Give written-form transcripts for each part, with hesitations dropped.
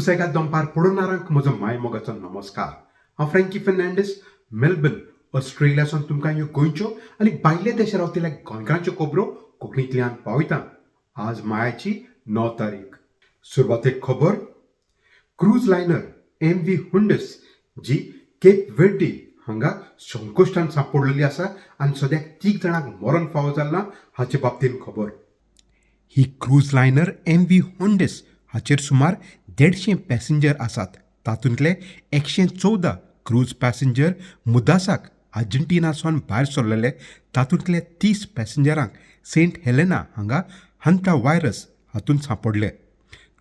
सुसेगाद दंपार पळोवनारांक म्हजो मायमोगाचो नमस्कार. हांव फ्रँकी फर्नांडीस, मेलबर्न, ऑस्ट्रेलियासून तुमकां ह्यो गोंयच्यो आनी भायले देशां रावतल्या गोंयकारांच्यो खबरो कोंकणींतल्यान पावयतां. आज मायाची 9 तारीख. सुरवातेक खबर. क्रूज लायनर MV हुंडस जी केप वेर्डे हांगा संकश्टांत सांपडलेली आसा आनी सद्याक 3 जाणांक मरण फावो जाल्ला हाचे बाबतींत खबर. ही क्रूज लायनर MV हुंडस हाचेर सुमार 150 पॅसेंजर आसात. तातूंतले 114 क्रूज पॅसेंजर मुदासाक अर्जेंटिनासून भायर सरलेले. तातूंतले 30 पॅसेंजरांक सेंट हेलेना हांगा हंता व्हायरस हातूंत सांपडले.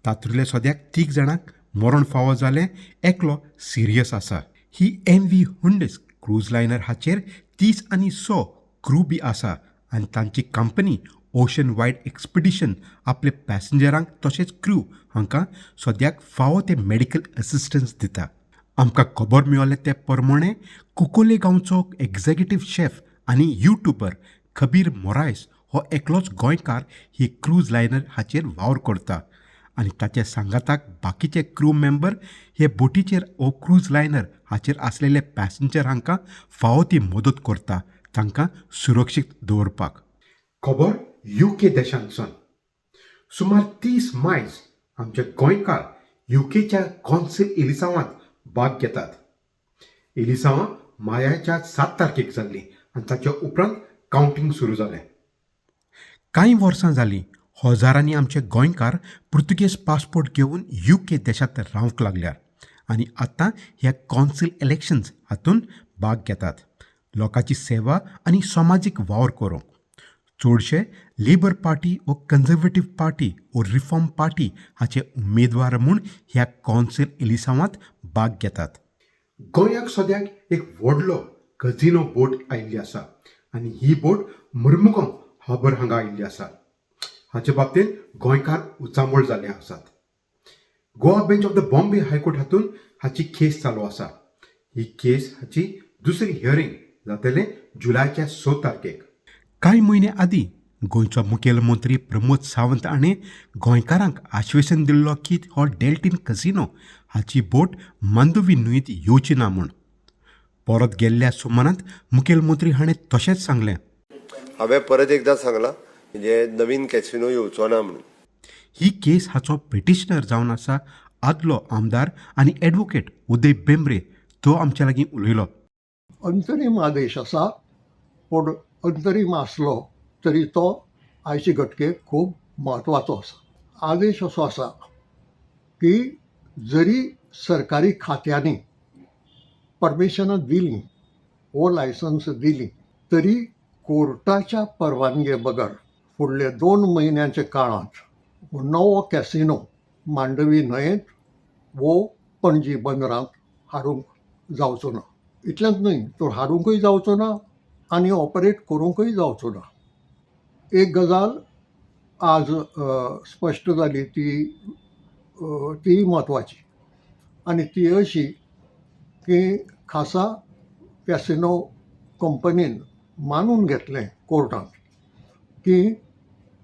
तातूंतले सद्याक 3 जाणांक मरण फावो जालें, एकलो सिरियस आसा. ही MV हुंडस क्रूज लायनर हाचेर 30 आनी 100 क्रू बी आसा आनी तांची कंपनी ओशन वायड एक्सपिडिशन आपले पॅसेंजरांक तशेंच क्रू हांकां सद्याक फावो ते मेडिकल असिस्टन्स दिता. आमकां खबर मेळ्ळे ते प्रमाणे कुकोले गांवचो एक्झिक्युटीव शेफ आनी यूट्यूबर कबीर मोरायस हो एकलोच गोंयकार ही क्रूज लायनर हाचेर वावर करता आनी ताचे सांगाताक बाकीचे क्रू मेंबर हे बोटीचेर हो क्रूज लायनर हाचेर आसलेले पॅसेंजर हांकां फावो ती मदत करता तांकां सुरक्षीत दवरपाक. खबर UK देशांतसून. सुमार 30 मायज आमचे गोंयकार UKच्या कॉन्सिल एलिसावांत भाग घेतात. एलिसावा मायाच्या 7 तारखेक जाल्ली आनी ताच्या उपरांत कावंटींग सुरू जालें. कांय वर्सां जालीं हजारांनी आमचे गोंयकार पुर्तुगेज पासपोर्ट घेवन UK देशांत रावंक लागल्यात आनी आतां ह्या कॉन्सिल इलेक्शन्स हातूंत भाग घेतात. लोकांची सेवा आनी समाजीक वावर करूंक. चडशे लेबर पार्टी व कन्झर्वेटीव पार्टी व रिफॉर्म पार्टी हाचे उमेदवार म्हूण ह्या कॉन्सिल एलिसावांत भाग घेतात. गोंयाक सद्याक एक व्हडलो कझिनो बोट आयिल्ली आसा आनी ही बोट मुर्मुगांव हार्बर हांगा आयिल्ली आसा. हाचे बाबतींत गोंयकार उचांबळ जाल्ले आसात. Goa bench of the Bombay high court हातूंत हाची केस चालू आसा. ही केस हाची दुसरी हियरींग जातलें जुलायच्या 6 तारखेक. कांय म्हयने आदीं गोंयचो मुखेलमंत्री प्रमोद सावंत हाणें गोंयकारांक आश्वासन दिल्लो की हो डेल्टीन कझिनो हाची बोट मांदोवी न्हंयेंत येवची ना म्हूण. परत गेल्ल्या सुमारांत मुखेलमंत्री हाणें तशेंच सांगलें. हांवें परत एकदां सांगलां म्हणजे नवीन कॅसिनो येवचो ना म्हणून. ही केस हाचो पिटिशनर जावन आसा आदलो आमदार आनी एडवोकेट उदय बेंब्रे. तो आमच्या लागीं उलयलो. अंतरीम आदेश आसा, पूण अंतरीम आसलो तरी तो आयचे घटकेक खूब म्हत्वाचो आसा. आदेश असो आसा की जरी सरकारी खात्यांनी परमिशनां दिलीं वो लायसन्स दिलीं तरी कोर्टाच्या परवानगे बगर फुडले 2 म्हयन्याच्या काळांत नवो कॅसिनो मांडवी न्हंयेंत वो पणजी बंदरांत हाडूंक जावचो ना. इतलेंच न्हय तर हाडूंकय जावचो ना आनी ऑपरेट करूंकय जावचो ना. एक गजाल आज स्पश्ट जाली ती म्हत्वाची आनी ती अशी की खासा कॅसिनो कंपनीन मानून घेतलें कोर्टांत की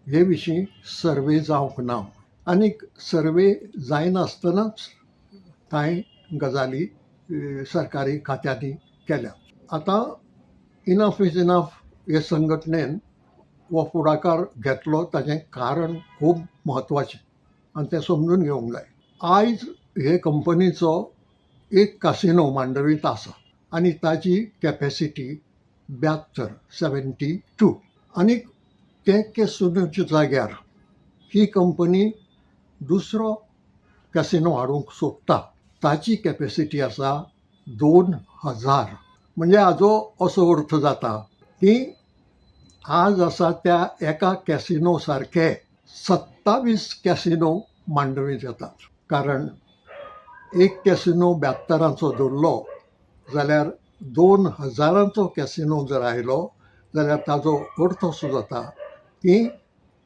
हे विशीं सर्वे जावंक ना. आनीक सर्वे जायनासतनाच कांय गजाली सरकारी खात्यांनी केल्या. आतां इनफ इज इनफ हे संघटनेन हो फुडाकार घेतलो ताचें कारण खूब म्हत्वाचें आनी तें समजून घेवंक जाय. आयज हे कंपनीचो एक कॅसिनो मांडवींत आसा आनी ताची कॅपेसिटी 72 आनीक ते कॅसिनोच्या जाग्यार ही कंपनी दुसरो कॅसिनो हाडूंक सोदता. ताची कॅपेसिटी आसा 2000. म्हणजे हाजो असो अर्थ जाता की आज आसा त्या एका कॅसिनो सारके 27 कॅसिनो मांडवींत येतात. कारण एक कॅसिनो 72रांचो धरलो जाल्यार 2000रांचो कॅसिनो जर आयलो जाल्यार ताजो अर्थ असो जाता की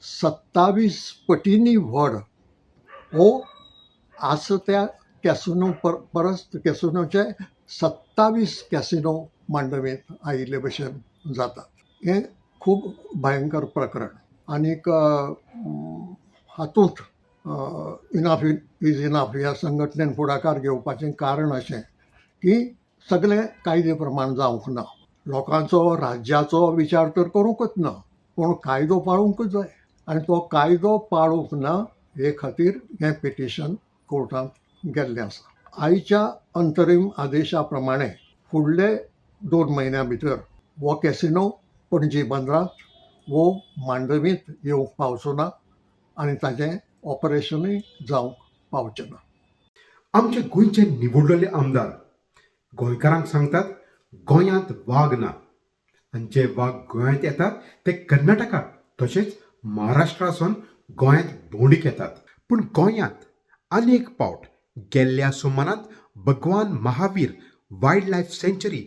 27 पटींनी व्हड हो आसा त्या कॅसिनो परस कॅसिनोचे 27 कॅसिनो मांडवींत आयिल्ले भशेन जाता. हें खूब भयंकर प्रकरण. आनीक हातूंत इनाफ इज इनाफ ह्या संघटनेन फुडाकार घेवपाचें कारण अशें की सगळे कायदे प्रमाण जावंक ना. लोकांचो राज्याचो विचार तर करूंकच ना, पूण कायदो पाळूंकच जाय आनी तो कायदो पाळूंक ना हे खातीर हें पिटिशन कोर्टांत गेल्लें आसा. आयच्या अंतरीम आदेशा प्रमाणे फुडले 2 म्हयन्यां भितर हो कॅसिनो पणजी बंदरांत वो मांडवींत येवंक पावचो ना आनी ताचें ऑपरेशनूय जावंक पावचें ना. आमचे गोंयचे निवडलेले आमदार गोंयकारांक सांगतात गोंयांत वाग ना आनी जे वाग गोंयांत येतात ते कर्नाटका तशेंच महाराष्ट्रासून गोंयांत भोंवडीक येतात. पूण गोंयांत आनी एक पावट गेल्ल्या सुमारांत भगवान महावीर वायल्ड लायफ सँच्युरी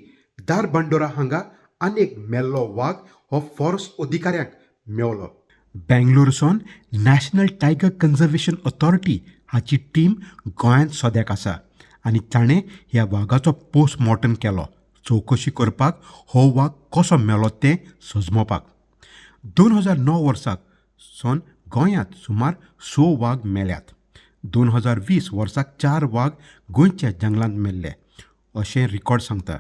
दारबांदोरा हांगा आनी एक मेल्लो वाग हो फॉरेस्ट अधिकाऱ्यांक मेवलो. बेंगलोरसून नॅशनल टायगर कन्झर्वेशन ऑथॉरिटी हाची टीम गोंयांत सद्याक आसा आनी ताणें ह्या वागाचो पोस्टमॉर्टम केलो चवकशी करपाक हो वाग कसो मेलो तें सजमोवपाक. 2009 वर्साक सावन गोंयांत सुमार 6 वाग मेल्यात. 2020 वर्साक 4 वाग गोंयच्या जंगलांत मेल्ले अशें रिकॉर्ड सांगता.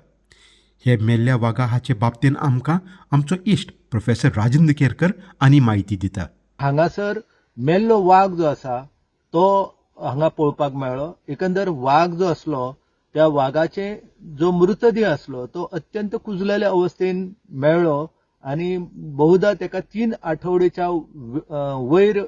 हे मेल्ल्या वागा हाचे बाबतींत आमकां आमचो इश्ट प्रोफेसर राजेंद्र केरकर आनी म्हायती दिता. हांगासर मेल्लो वाघ जो आसा तो हांगा पळोवपाक मेळ्ळो. एकंदर वाघ जो आसलो त्या वाघाचे जो मृतदेह आसलो तो अत्यंत कुजलेल्या अवस्थेन मेळ्ळो आनी बहुधा तेका 3 आठवड्याच्या वयर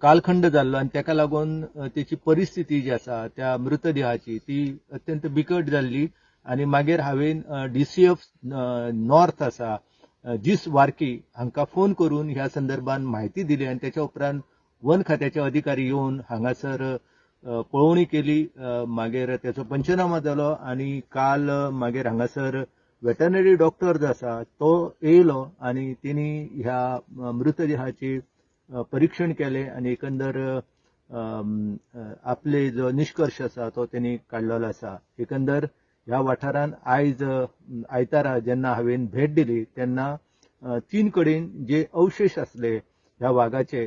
कालखंड जाल्लो आनी तेका लागून तेची परिस्थिती जी आसा त्या मृतदेहाची ती अत्यंत बिकट जाल्ली आनी मागीर हांवेन DCF नॉर्थ आसा जीस वार्की हांकां फोन करून ह्या संदर्भात म्हायती दिली आनी त्याच्या उपरांत वन खात्याचे अधिकारी येवन हांगासर पळोवणी केली. मागीर त्याचो पंचनामा जालो आनी काल मागीर हांगासर वेटरनरी डॉक्टर जो आसा तो येयलो आनी तेणी ह्या मृतदेहाचे परीक्षण केले आनी एकंदर आपले जो निष्कर्श आसा तो तेणी काडलेलो आसा. एकंदर ह्या वाठारांत आयज आयतारा जेन्ना हांवेन भेट दिली तेन्ना 3 कडेन जे अवशेश आसले ह्या वाघाचे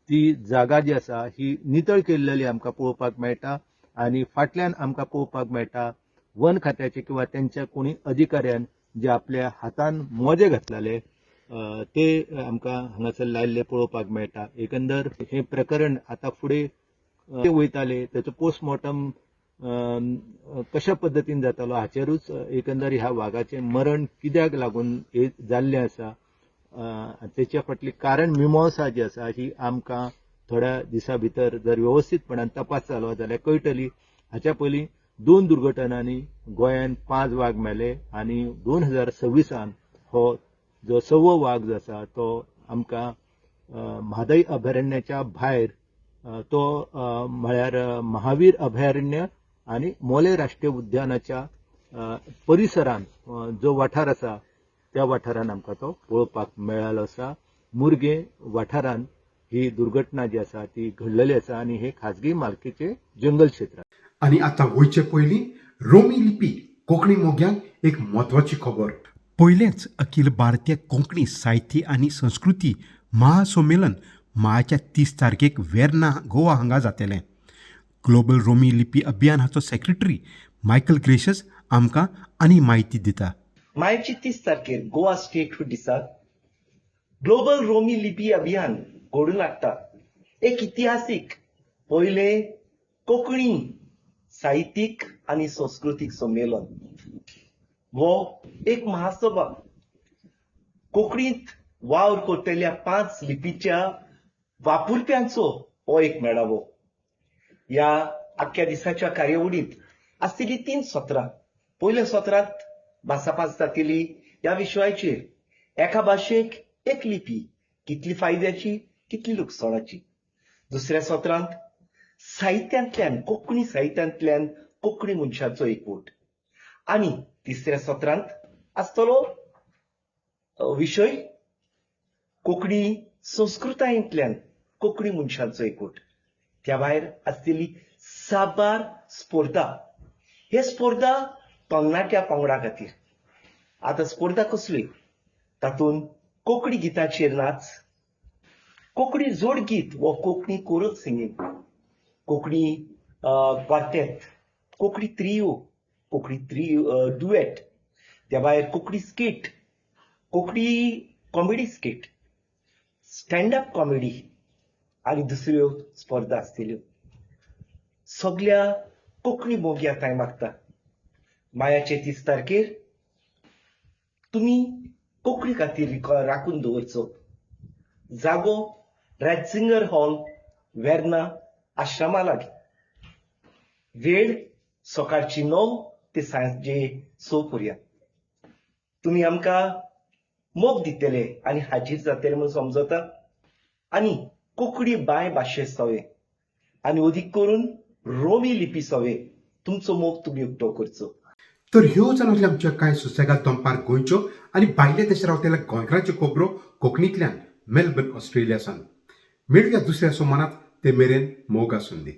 ती जागा जी आसा ही नितळ केल्लेली आमकां पळोवपाक मेळटा आनी फाटल्यान आमकां पळोवपाक मेळटा वन खात्याचे किंवा त्यांच्या कोणी अधिकाऱ्यान जे आपल्या हातान मोजे घातलेले ते आमकां हांगासर लायल्ले पळोवपाक मेळटा. एकंदर हे प्रकरण आतां फुडें वयताले तेचो पोस्टमॉर्टम कशा पद्दतीन जातालो हाचेरूच एकंदर ह्या वाघाचें मरण कित्याक लागून जाल्लें आसा तेच्या फाटली कारण मिमांसा जी आसा ही आमकां थोड्या दिसा भितर जर व्यवस्थितपणान तपास जालो जाल्यार कळटली. हाच्या पयलीं 2 दुर्घटनांनी गोंयांत 5 वाघ मेले आनी 2026 हो जो 6वो वाघ जो आसा तो आमकां म्हादय अभयारण्याच्या भायर तो म्हळ्यार महावीर अभयारण्य आनी मोले राष्ट्रीय उद्यानाच्या परिसरांत जो वाठार आसा त्या वाठारांत आमकां तो पळोवपाक मेळ्ळो आसा. मुर्गे वाठारांत ही दुर्घटना जी आसा ती घडलेली आसा आनी हे खाजगी मालकीचे जंगल क्षेत्र. आनी आतां वयचे पयलीं रोमी लिपी कोंकणी मोग्यांक एक म्हत्वाची खबर. पयलेंच अखिल भारतीय कोंकणी साहित्य आनी संस्कृती महासंमेलन मार्चच्या 30 तारखेक वेर्ना गोवा हांगा जातलें. ग्लोबल रोमी लिपी अभियान हाचो सेक्रेटरी मायकल ग्रेशस आमकां आनी म्हायती दिता. मार्च 30 तारखेर गोवा स्टेट दिसाक ग्लोबल रोमी लिपी अभियान घडून हाडटा. एक इतिहासीक पयले कोंकणी साहित्यीक आनी संस्कृतीक संमेलन. हो एक महासभा कोंकणीत वावर करतल्या 5 लिपीच्या वापुरप्यांचो हो एक मेळावो. ह्या आख्या दिसाच्या कार्यावळींत आसतली 3 सत्रां. पयल्या सत्रांत भासाभास जातली ह्या विशयाचेर एका भाशेक एक लिपी कितली फायद्याची कितली लुकसाणाची. दुसऱ्या सत्रांत साहित्यांतल्यान कोंकणी साहित्यांतल्यान कोंकणी मनशांचो एकवट आनी तिसऱ्या सत्रांत आसतलो विशय कोंकणी संस्कृतायेंतल्यान कोंकणी मनशांचो एकवट. त्या भायर आसतली साबार स्पर्धा. हे स्पर्धा तरणाट्या पंगडा खातीर. आतां स्पर्धा कसली तातूंत कोंकणी गितांचेर नाच, कोंकणी जोडगीत वो Konkani chorus singing, Konkani quartet, Konkani trio, Konkani duet, त्या भायर Konkani skit, Konkani comedy skit, stand up comedy आनी दुसऱ्यो स्पर्धा आसतल्यो. सगळ्या कोंकणी मोगी आतां मागता मायाचे 30 तारखेर तुमी कोंकणी खातीर राखून दवरचो. जागो रायसिंगर हॉल, वेर्ना आश्रमा लागीं. वेळ सकाळची 9 ते सांजे 6 पर्यंत. तुमी आमकां मोग दितले आनी हाजीर जातले म्हूण समजता. आनी कोंकणी बाय भाशे सवे आनी अदीक करून रोमी लिपी सवे तुमचो मोग तुमी उक्तो करचो. तर ह्यो जावन आसल्यो आमच्यो कांय सुसेगाद दनपार गोंयच्यो आनी भायले देशांत रावतल्या गोंयकारांच्यो खबरो कोंकणींतल्यान मेलबर्न ऑस्ट्रेलिया सावन. मेळुया दुसऱ्या सोमारात. ते मेरेन मोग आसूं दी.